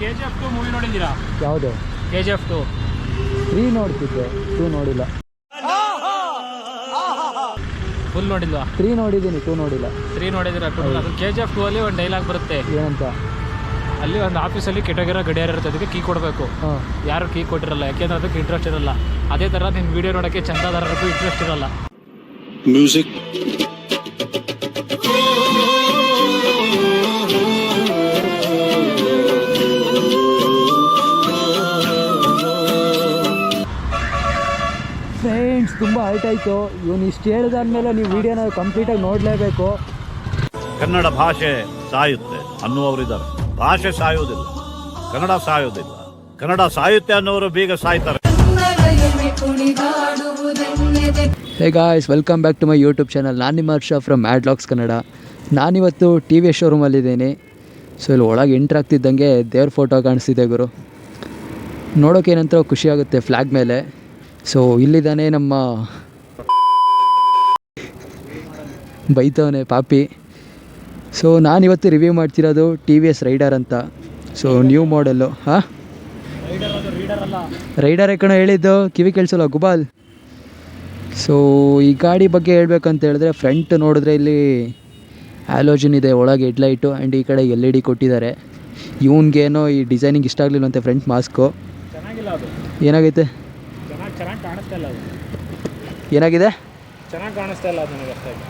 KGF 2 movie ನೋಡಿದ್ದೀರಾ? ಯಾವುದು? KGF 2. 3 ನೋಡ್ತಿದ್ದೆ, 2 ನೋಡಿಲ್ಲ. ಫುಲ್ ನೋಡಿಲ್ವಾ? 3 ನೋಡಿದ್ದೀನಿ, 2 ನೋಡಿಲ್ಲ. 3 ನೋಡಿದ್ದೀರಾ? 2 ಅದು KGF 2 ಅಲ್ಲಿ ಒಂದು ಡೈಲಾಗ್ ಬರುತ್ತೆ. ಏನಂತ? ಅಲ್ಲಿ ಒಂದು ಆಫೀಸಲ್ಲಿ ಕೆಟ್ಟೋಗಿರೋ ಗಡಿಯಾರ ಇರುತ್ತೆ, ಅದಕ್ಕೆ ಕೀ ಕೊಡಬೇಕು. ಯಾರು ಕೀ ಕೊಟ್ಟಿರಲ್ಲ, ಯಾಕೆಂದ್ರೆ ಅದಕ್ಕೆ ಇಂಟ್ರೆಸ್ಟ್ ಇರಲ್ಲ. ಅದೇ ಥರ ನಿನ್ನ ವಿಡಿಯೋ ನೋಡೋಕ್ಕೆ ಚಂದಾದಾರರಿಗೂ ಇಂಟ್ರೆಸ್ಟ್ ಇರಲ್ಲ. ಮ್ಯೂಸಿಕ್ ಫ್ರೆಂಡ್ಸ್, ತುಂಬ ಹೈಟ್ ಆಯಿತು. ಇವನು ಇಷ್ಟು ಹೇಳಿದಾದ್ಮೇಲೆ ನೀವು ವಿಡಿಯೋನ ಕಂಪ್ಲೀಟಾಗಿ ನೋಡಲೇಬೇಕು. ಕನ್ನಡ ಭಾಷೆ ಸಾಯುತ್ತೆ ಅನ್ನುವವರಿದ್ದಾರೆ. ಭಾಷೆ ಸಾಯುವುದಿಲ್ಲ, ಕನ್ನಡ ಸಾಯುವುದಿಲ್ಲ. ಕನ್ನಡ ಸಾಯುತ್ತೆ ಅನ್ನೋರು ಬೇಗ ಸಾಯ್ತಾರೆ. Hey guys, welcome back to my YouTube channel. ನಾನು ನಿಮ್ಮ ಹರ್ಷ ಫ್ರಮ್ ಮ್ಯಾಡ್ಲಾಗ್ಸ್ ಕನ್ನಡ. ನಾನಿವತ್ತು TVS ಶೋರೂಮಲ್ಲಿದ್ದೀನಿ. ಸೊ ಇಲ್ಲಿ ಒಳಗೆ ಎಂಟ್ರ್ ಆಗ್ತಿದ್ದಂಗೆ ದೇವ್ರ ಫೋಟೋ ಕಾಣಿಸ್ತಿದೆ ಗುರು. ನೋಡೋಕ್ಕೇನಂತ ಖುಷಿಯಾಗುತ್ತೆ ಫ್ಲ್ಯಾಗ್ ಮೇಲೆ. ಸೊ ಇಲ್ಲಿದ್ದಾನೆ ನಮ್ಮ ಬೈತವನೆ ಪಾಪಿ. ಸೊ ನಾನಿವತ್ತು ರಿವ್ಯೂ ಮಾಡ್ತಿರೋದು TVS ರೈಡರ್ ಅಂತ. So new model. ಹಾಂ, ರೈಡರ್ ಕಣೋ ಹೇಳಿದ್ದು, ಕಿವಿ ಕೇಳಿಸಲ್ಲ ಗುಬಾಲ್. ಸೊ ಈ ಗಾಡಿ ಬಗ್ಗೆ ಹೇಳ್ಬೇಕಂತ ಹೇಳಿದ್ರೆ, ಫ್ರಂಟ್ ನೋಡಿದ್ರೆ ಇಲ್ಲಿ ಹ್ಯಾಲೋಜನ್ ಇದೆ, ಒಳಗೆ ಹೆಡ್ಲೈಟು ಆ್ಯಂಡ್ ಈ ಕಡೆ LED ಕೊಟ್ಟಿದ್ದಾರೆ. ಇವನಿಗೇನೋ ಈ ಡಿಸೈನಿಂಗ್ ಇಷ್ಟ ಆಗಲಿಲ್ಲಂತೆ ಫ್ರಂಟ್ ಮಾಸ್ಕು. ಏನಾಗೈತೆ? ಚೆನ್ನಾಗಿ ಕಾಣಿಸ್ತಾ ಇಲ್ಲ ಅದು. ಏನಾಗಿದೆ? ಚೆನ್ನಾಗಿ ಕಾಣಿಸ್ತಾ ಇಲ್ಲ ಅದು ನನಗೆ ಅಷ್ಟಾಗಿ.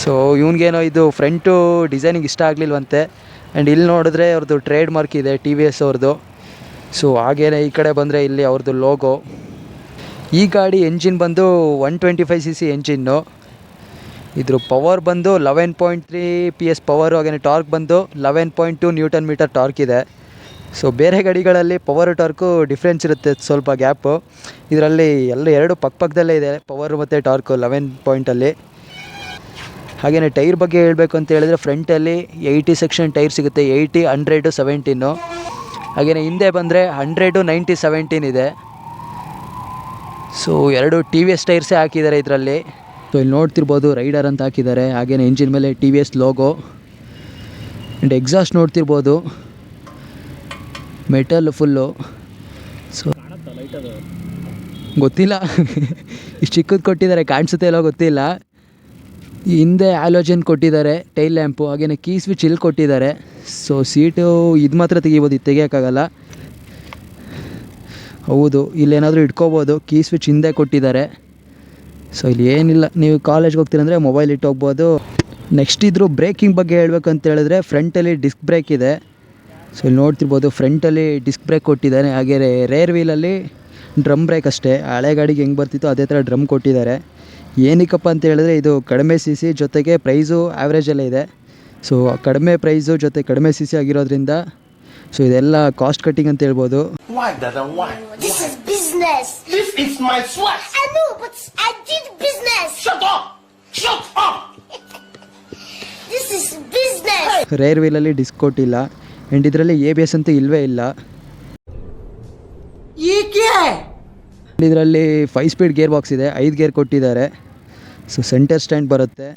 ಸೊ ಇವನಿಗೇನೋ ಇದು ಫ್ರಂಟು ಡಿಸೈನಿಂಗ್ ಇಷ್ಟ ಆಗಲಿಲ್ವಂತೆ. ಆ್ಯಂಡ್ ಇಲ್ಲಿ ನೋಡಿದ್ರೆ ಅವ್ರದ್ದು ಟ್ರೇಡ್ ಮಾರ್ಕ್ ಇದೆ TVS ಅವ್ರದ್ದು. ಸೊ ಹಾಗೇನೆ ಈ ಕಡೆ ಬಂದರೆ ಇಲ್ಲಿ ಅವ್ರದ್ದು ಲೋಗೋ. ಈ ಗಾಡಿ ಎಂಜಿನ್ ಬಂದು 125cc ಎಂಜಿನ್ನು. ಇದ್ರ ಪವರ್ ಬಂದು 11.3 PS ಪವರು. ಹಾಗೆಯೇ ಟಾರ್ಕ್ ಬಂದು 11.2 Nm ಟಾರ್ಕ್ ಇದೆ. ಸೊ ಬೇರೆ ಗಾಡಿಗಳಲ್ಲಿ ಪವರ್ ಟಾರ್ಕು ಡಿಫ್ರೆನ್ಸ್ ಇರುತ್ತೆ, ಸ್ವಲ್ಪ ಗ್ಯಾಪು. ಇದರಲ್ಲಿ ಎರಡು ಪಕ್ಕದಲ್ಲೇ ಇದೆ, ಪವರ್ ಮತ್ತು ಟಾರ್ಕು 11 ಪಾಯಿಂಟಲ್ಲಿ. ಹಾಗೆಯೇ ಟೈರ್ ಬಗ್ಗೆ ಹೇಳಬೇಕು ಅಂತ ಹೇಳಿದ್ರೆ, ಫ್ರಂಟಲ್ಲಿ 80 ಸೆಕ್ಷನ್ ಟೈರ್ ಸಿಗುತ್ತೆ, 80, 100, 17. ಹಾಗೆಯೇ ಹಿಂದೆ ಬಂದರೆ 100, 90, 17 ಇದೆ. ಸೊ ಎರಡು TVS ಟೈರ್ಸೇ ಹಾಕಿದ್ದಾರೆ ಇದರಲ್ಲಿ. ಸೊ ಇಲ್ಲಿ ನೋಡ್ತಿರ್ಬೋದು ರೈಡರ್ ಅಂತ ಹಾಕಿದ್ದಾರೆ. ಹಾಗೆಯೇ ಇಂಜಿನ್ ಮೇಲೆ TVS ಲೋಗೋ ಆ್ಯಂಡ್ ಎಕ್ಸಾಸ್ಟ್ ನೋಡ್ತಿರ್ಬೋದು, ಮೆಟಲ್ ಫುಲ್ಲು. ಸೊ ಗೊತ್ತಿಲ್ಲ ಇಷ್ಟು ಚಿಕ್ಕದು ಕೊಟ್ಟಿದ್ದಾರೆ, ಕಾಣಿಸುತ್ತೆ ಇಲ್ಲೋ ಗೊತ್ತಿಲ್ಲ. ಹಿಂದೆ ಹ್ಯಾಲೋಜನ್ ಕೊಟ್ಟಿದ್ದಾರೆ, ಟೈಲ್ ಲ್ಯಾಂಪು. ಹಾಗೆಯೇ ಕೀ ಸ್ವಿಚ್ ಇಲ್ಲಿ ಕೊಟ್ಟಿದ್ದಾರೆ. ಸೊ ಸೀಟು ಇದು ಮಾತ್ರ ತೆಗಿಬೋದು, ಇದು ತೆಗಿಯೋಕ್ಕಾಗಲ್ಲ. ಹೌದು, ಇಲ್ಲೇನಾದರೂ ಇಟ್ಕೋಬೋದು. ಕೀ ಸ್ವಿಚ್ ಹಿಂದೆ ಕೊಟ್ಟಿದ್ದಾರೆ. ಸೊ ಇಲ್ಲಿ ಏನಿಲ್ಲ, ನೀವು ಕಾಲೇಜ್ಗೆ ಹೋಗ್ತೀರಂದರೆ ಮೊಬೈಲ್ ಇಟ್ಟು ಹೋಗ್ಬೋದು. ನೆಕ್ಸ್ಟ್ ಇದ್ರ ಬ್ರೇಕಿಂಗ್ ಬಗ್ಗೆ ಹೇಳ್ಬೇಕಂತ ಹೇಳಿದ್ರೆ, ಫ್ರಂಟಲ್ಲಿ ಡಿಸ್ಕ್ ಬ್ರೇಕ್ ಇದೆ. ಸೊ ಇಲ್ಲಿ ನೋಡ್ತಿರ್ಬೋದು, ಫ್ರಂಟಲ್ಲಿ ಡಿಸ್ಕ್ ಬ್ರೇಕ್ ಕೊಟ್ಟಿದ್ದಾರೆ. ಹಾಗೆ ರೇರ್ ವೀಲಲ್ಲಿ ಡ್ರಮ್ ಬ್ರೇಕ್ ಅಷ್ಟೇ. ಹಳೆ ಗಾಡಿಗೆ ಹೆಂಗೆ ಬರ್ತಿತ್ತು ಅದೇ ಥರ ಡ್ರಮ್ ಕೊಟ್ಟಿದ್ದಾರೆ. ಏನಕ್ಕಪ್ಪ ಅಂತ ಹೇಳಿದ್ರೆ, ಇದು ಕಡಿಮೆ CC ಜೊತೆಗೆ ಪ್ರೈಸು ಆ್ಯಾವ್ರೇಜಲ್ಲೇ ಇದೆ. ಸೊ ಕಡಿಮೆ ಪ್ರೈಸು ಜೊತೆ ಕಡಿಮೆ CC ಆಗಿರೋದ್ರಿಂದ ಸೊ ಇದೆಲ್ಲ ಕಾಸ್ಟ್ ಕಟ್ಟಿಂಗ್ ಅಂತ ಹೇಳ್ಬೋದು. ರೇರ್ ವೀಲಲ್ಲಿ ಡಿಸ್ಕ್ ಕೊಟ್ಟಿಲ್ಲ ಆ್ಯಂಡ್ ಇದರಲ್ಲಿ ABS ಅಂತೂ ಇಲ್ಲವೇ ಇಲ್ಲ. ಇದರಲ್ಲಿ 5 ಸ್ಪೀಡ್ ಗೇರ್ ಬಾಕ್ಸ್ ಇದೆ, 5 ಗೇರ್ ಕೊಟ್ಟಿದ್ದಾರೆ. ಸೊ ಸೆಂಟರ್ ಸ್ಟ್ಯಾಂಡ್ ಬರುತ್ತೆ.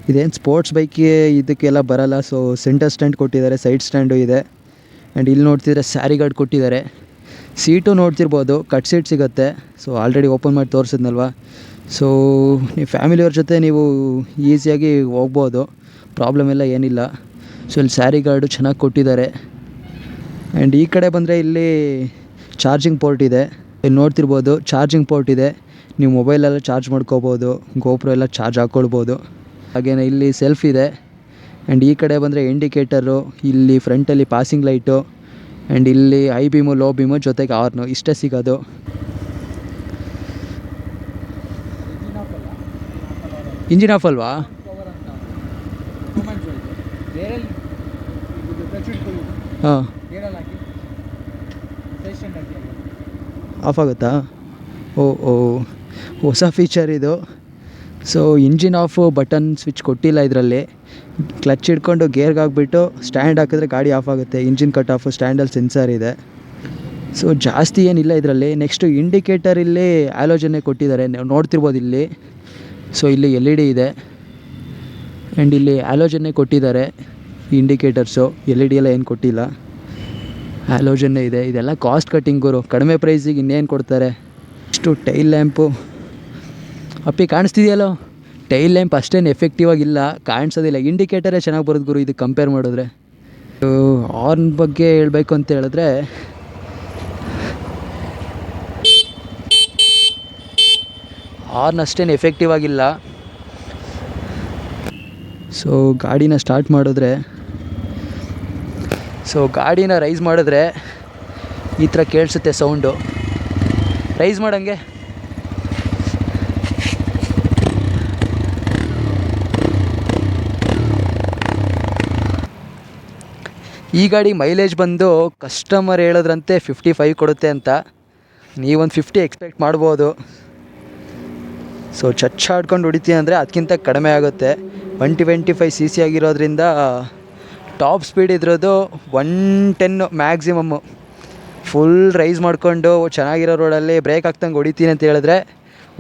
ಇದೇನು ಸ್ಪೋರ್ಟ್ಸ್ ಬೈಕಿಗೆ ಇದಕ್ಕೆಲ್ಲ ಬರಲ್ಲ. ಸೊ ಸೆಂಟರ್ ಸ್ಟ್ಯಾಂಡ್ ಕೊಟ್ಟಿದ್ದಾರೆ, ಸೈಡ್ ಸ್ಟ್ಯಾಂಡು ಇದೆ. ಆ್ಯಂಡ್ ಇಲ್ಲಿ ನೋಡ್ತಿದ್ರೆ ಸ್ಯಾರಿ ಗಾರ್ಡ್ ಕೊಟ್ಟಿದ್ದಾರೆ. ಸೀಟು ನೋಡ್ತಿರ್ಬೋದು, ಕಟ್ ಸೀಟ್ ಸಿಗುತ್ತೆ. ಸೊ ಆಲ್ರೆಡಿ ಓಪನ್ ಮಾಡಿ ತೋರಿಸಿದ್ನಲ್ವ. ಸೊ ನೀವು ಫ್ಯಾಮಿಲಿಯವ್ರ ಜೊತೆ ನೀವು ಈಸಿಯಾಗಿ ಹೋಗ್ಬೋದು, ಪ್ರಾಬ್ಲಮ್ ಎಲ್ಲ ಏನಿಲ್ಲ. ಸೊ ಇಲ್ಲಿ ಸ್ಯಾರಿ ಗಾರ್ಡು ಚೆನ್ನಾಗಿ ಕೊಟ್ಟಿದ್ದಾರೆ. ಆ್ಯಂಡ್ ಈ ಕಡೆ ಬಂದರೆ ಇಲ್ಲಿ ಚಾರ್ಜಿಂಗ್ ಪೋರ್ಟ್ ಇದೆ. ಇಲ್ಲಿ ನೋಡ್ತಿರ್ಬೋದು ಚಾರ್ಜಿಂಗ್ ಪೋರ್ಟ್ ಇದೆ, ನೀವು ಮೊಬೈಲೆಲ್ಲ ಚಾರ್ಜ್ ಮಾಡ್ಕೋಬೋದು, ಗೋಪ್ರೋ ಎಲ್ಲ ಚಾರ್ಜ್ ಹಾಕ್ಕೊಳ್ಬೋದು. ಹಾಗೆಯೇ ಇಲ್ಲಿ ಸೆಲ್ಫ್ ಇದೆ. ಆ್ಯಂಡ್ ಈ ಕಡೆ ಬಂದರೆ ಇಂಡಿಕೇಟರು, ಇಲ್ಲಿ ಫ್ರಂಟಲ್ಲಿ ಪಾಸಿಂಗ್ ಲೈಟು ಆ್ಯಂಡ್ ಇಲ್ಲಿ ಹೈ ಬೀಮು, ಲೋ ಬೀಮು ಜೊತೆಗೆ ಆರ್ನು ಇಷ್ಟೇ ಸಿಗೋದು. ಇಂಜಿನ್ ಆಫ್ ಅಲ್ವಾ? ಹಾಂ, ಆಫ್ ಆಗುತ್ತಾ? ಓ ಹೊಸ ಫೀಚರ್ ಇದು. So engine of button switch ಕೊಟ್ಟಿಲ್ಲ ಇದರಲ್ಲಿ. ಕ್ಲಚ್ ಹಿಡ್ಕೊಂಡು ಗೇರ್ಗೆ ಹಾಕ್ಬಿಟ್ಟು ಸ್ಟ್ಯಾಂಡ್ ಹಾಕಿದ್ರೆ ಗಾಡಿ ಆಫ್ ಆಗುತ್ತೆ. ಇಂಜಿನ್ ಕಟ್ ಆಫ್, ಸ್ಟ್ಯಾಂಡಲ್ಲಿ ಸೆನ್ಸರ್ ಇದೆ. ಸೊ ಜಾಸ್ತಿ ಏನಿಲ್ಲ ಇದರಲ್ಲಿ. ನೆಕ್ಸ್ಟು ಇಂಡಿಕೇಟರ್ ಇಲ್ಲಿ ಹ್ಯಾಲೋಜನ್ನೇ ಕೊಟ್ಟಿದ್ದಾರೆ, ನೀವು ನೋಡ್ತಿರ್ಬೋದು ಇಲ್ಲಿ. ಸೊ ಇಲ್ಲಿ LED ಇದೆ ಆ್ಯಂಡ್ ಇಲ್ಲಿ ಹ್ಯಾಲೋಜನ್ನೇ ಕೊಟ್ಟಿದ್ದಾರೆ, ಇಂಡಿಕೇಟರ್ಸು. LED ಎಲ್ಲ ಏನು ಕೊಟ್ಟಿಲ್ಲ, ಹ್ಯಾಲೋಜನ್ನೇ ಇದೆ. ಇದೆಲ್ಲ ಕಾಸ್ಟ್ ಕಟ್ಟಿಂಗ್ ಗುರು, ಕಡಿಮೆ ಪ್ರೈಸಿಗೆ ಇನ್ನೇನು ಕೊಡ್ತಾರೆ. ಇಷ್ಟು ಟೈಲ್ ಲ್ಯಾಂಪು ಅಪ್ಪಿ ಕಾಣಿಸ್ತಿದೆಯಲ್ಲೋ, ಟೈಲ್ ಲ್ಯಾಂಪ್ ಅಷ್ಟೇನು ಎಫೆಕ್ಟಿವ್ ಆಗಿಲ್ಲ, ಕಾಣಿಸೋದಿಲ್ಲ. ಇಂಡಿಕೇಟರೇ ಚೆನ್ನಾಗಿ ಬರೋದು ಗುರು ಇದು ಕಂಪೇರ್ ಮಾಡಿದ್ರೆ. ಹಾರ್ನ್ ಬಗ್ಗೆ ಹೇಳಬೇಕು ಅಂತ ಹೇಳಿದ್ರೆ ಹಾರ್ನ್ ಅಷ್ಟೇನು ಎಫೆಕ್ಟಿವ್ ಆಗಿಲ್ಲ. ಸೊ ಗಾಡಿನ ಸ್ಟಾರ್ಟ್ ಮಾಡಿದ್ರೆ, ಗಾಡಿನ ರೈಸ್ ಮಾಡಿದ್ರೆ ಈ ಥರ ಕೇಳಿಸುತ್ತೆ ಸೌಂಡು. ರೈಸ್ ಮಾಡಂಗೆ. ಈ ಗಾಡಿ ಮೈಲೇಜ್ ಬಂದು ಕಸ್ಟಮರ್ ಹೇಳಿದ್ರಂತೆ 55 ಕೊಡುತ್ತೆ ಅಂತ. ನೀವೊಂದು 50 ಎಕ್ಸ್ಪೆಕ್ಟ್ ಮಾಡ್ಬೋದು. ಸೊ ಚಚ್ಚಾಡ್ಕೊಂಡು ಹೊಡಿತೀನಿ ಅಂದರೆ ಅದಕ್ಕಿಂತ ಕಡಿಮೆ ಆಗುತ್ತೆ. 125 cc ಆಗಿರೋದ್ರಿಂದ ಟಾಪ್ ಸ್ಪೀಡ್ ಇದ್ರದ್ದು 110 ಮ್ಯಾಕ್ಸಿಮಮ್ಮು. ಫುಲ್ ರೈಸ್ ಮಾಡಿಕೊಂಡು ಚೆನ್ನಾಗಿರೋ ರೋಡಲ್ಲಿ ಬ್ರೇಕ್ ಹಾಕ್ತಂಗೆ ಹೊಡಿತೀನಿ ಅಂತ ಹೇಳಿದ್ರೆ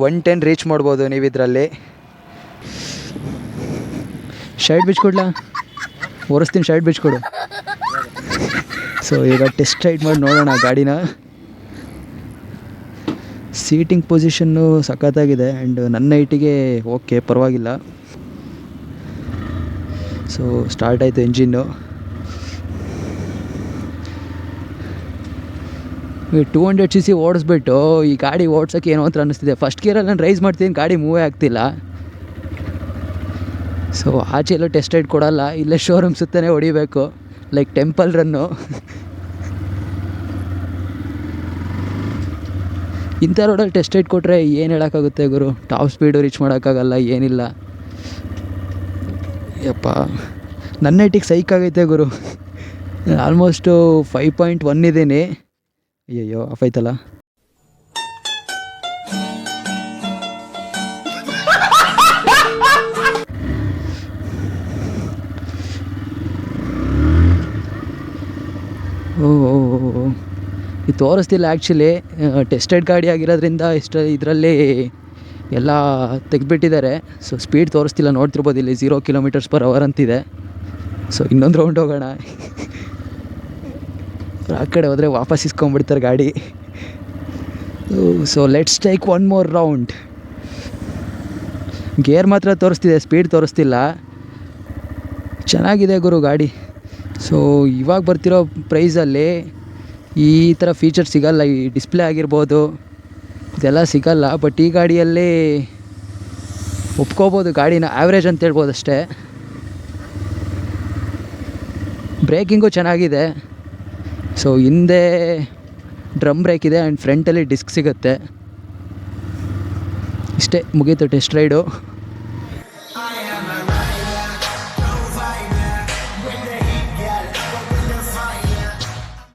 110 ರೀಚ್ ಮಾಡ್ಬೋದು ನೀವು ಇದರಲ್ಲಿ. ಶರ್ಟ್ ಬಿಚ್ಕೊಡ್ಲಾ? ಒರೆಸ್ತೀನಿ, ಶರ್ಟ್ ಬಿಚ್ಕೊಡು. ಸೊ ಈಗ ಟೆಸ್ಟ್ ರೈಡ್ ಮಾಡಿ ನೋಡೋಣ ಗಾಡಿನ. ಸೀಟಿಂಗ್ ಪೊಸಿಷನ್ನು ಸಖತ್ತಾಗಿದೆ ಆ್ಯಂಡ್ ನನ್ನ ಹೈಟಿಗೆ ಓಕೆ, ಪರವಾಗಿಲ್ಲ. ಸೊ ಸ್ಟಾರ್ಟ್ ಆಯಿತು ಎಂಜಿನ್ನು. 200 cc ಓಡಿಸ್ಬಿಟ್ಟು ಈ ಗಾಡಿ ಓಡ್ಸೋಕ್ಕೆ ಏನೋ ಅಂತ ಅನ್ನಿಸ್ತಿದೆ. ಫಸ್ಟ್ ಗೇರಲ್ಲಿ ನಾನು ರೈಸ್ ಮಾಡ್ತೀನಿ, ಗಾಡಿ ಮೂವೇ ಆಗ್ತಿಲ್ಲ. ಸೊ ಆಚೆ ಎಲ್ಲೋ ಟೆಸ್ಟ್ ರೈಡ್ ಕೊಡೋಲ್ಲ, ಇಲ್ಲೇ ಶೋರೂಮ್ ಸುತ್ತನೇ ಹೊಡಿಬೇಕು, ಲೈಕ್ ಟೆಂಪಲ್ ರನ್ನು. ಇಂಥ ರೋಡಲ್ಲಿ ಟೆಸ್ಟ್ ರೈಡ್ ಕೊಟ್ಟರೆ ಏನು ಹೇಳೋಕ್ಕಾಗುತ್ತೆ ಗುರು, ಟಾಪ್ ಸ್ಪೀಡು ರೀಚ್ ಮಾಡೋಕ್ಕಾಗಲ್ಲ, ಏನಿಲ್ಲ. ಯಪ್ಪ ನನ್ನ ಹೈಟಿಗೆ ಸೈಕ್ ಆಗೈತೆ ಗುರು. ಆಲ್ಮೋಸ್ಟು 5.1 ಇದ್ದೀನಿ. ಅಯ್ಯಯ್ಯೋ ಆಫ್ ಆಯ್ತಲ್ಲ. ಇದು ತೋರಿಸ್ತಿಲ್ಲ ಆ್ಯಕ್ಚುಲಿ. ಟೆಸ್ಟೆಡ್ ಗಾಡಿ ಆಗಿರೋದ್ರಿಂದ ಇದರಲ್ಲಿ ಎಲ್ಲ ತೆಗೆದುಬಿಟ್ಟಿದ್ದಾರೆ. ಸೊ ಸ್ಪೀಡ್ ತೋರಿಸ್ತಿಲ್ಲ, ನೋಡ್ತಿರ್ಬೋದು ಇಲ್ಲಿ 0 km/h ಅಂತಿದೆ. ಸೊ ಇನ್ನೊಂದು ರೌಂಡ್ ಹೋಗೋಣ. ಆ ಕಡೆ ಹೋದರೆ ವಾಪಸ್ ಇಸ್ಕೊಂಡ್ಬಿಡ್ತಾರೆ ಗಾಡಿ. So let's take one more round. Gear ಮಾತ್ರ ತೋರಿಸ್ತಿದೆ, ಸ್ಪೀಡ್ ತೋರಿಸ್ತಿಲ್ಲ. ಚೆನ್ನಾಗಿದೆ ಗುರು ಗಾಡಿ. ಸೊ ಇವಾಗ ಬರ್ತಿರೋ ಪ್ರೈಸಲ್ಲಿ ಈ ಥರ ಫೀಚರ್ ಸಿಗಲ್ಲ. ಈ ಡಿಸ್ಪ್ಲೇ ಆಗಿರ್ಬೋದು ಇದೆಲ್ಲ ಸಿಗಲ್ಲ. ಬಟ್ ಈ ಗಾಡಿಯಲ್ಲಿ ಒಪ್ಕೋಬೋದು, ಗಾಡಿನ ಆ್ಯಾವ್ರೇಜ್ ಅಂತ ಹೇಳ್ಬೋದು ಅಷ್ಟೇ. ಬ್ರೇಕಿಂಗು ಚೆನ್ನಾಗಿದೆ. ಸೊ ಹಿಂದೆ ಡ್ರಮ್ ಬ್ರೇಕ್ ಇದೆ ಆ್ಯಂಡ್ ಫ್ರಂಟಲ್ಲಿ ಡಿಸ್ಕ್ ಸಿಗುತ್ತೆ. ಇಷ್ಟೇ, ಮುಗೀತು ಟೆಸ್ಟ್ ರೈಡು.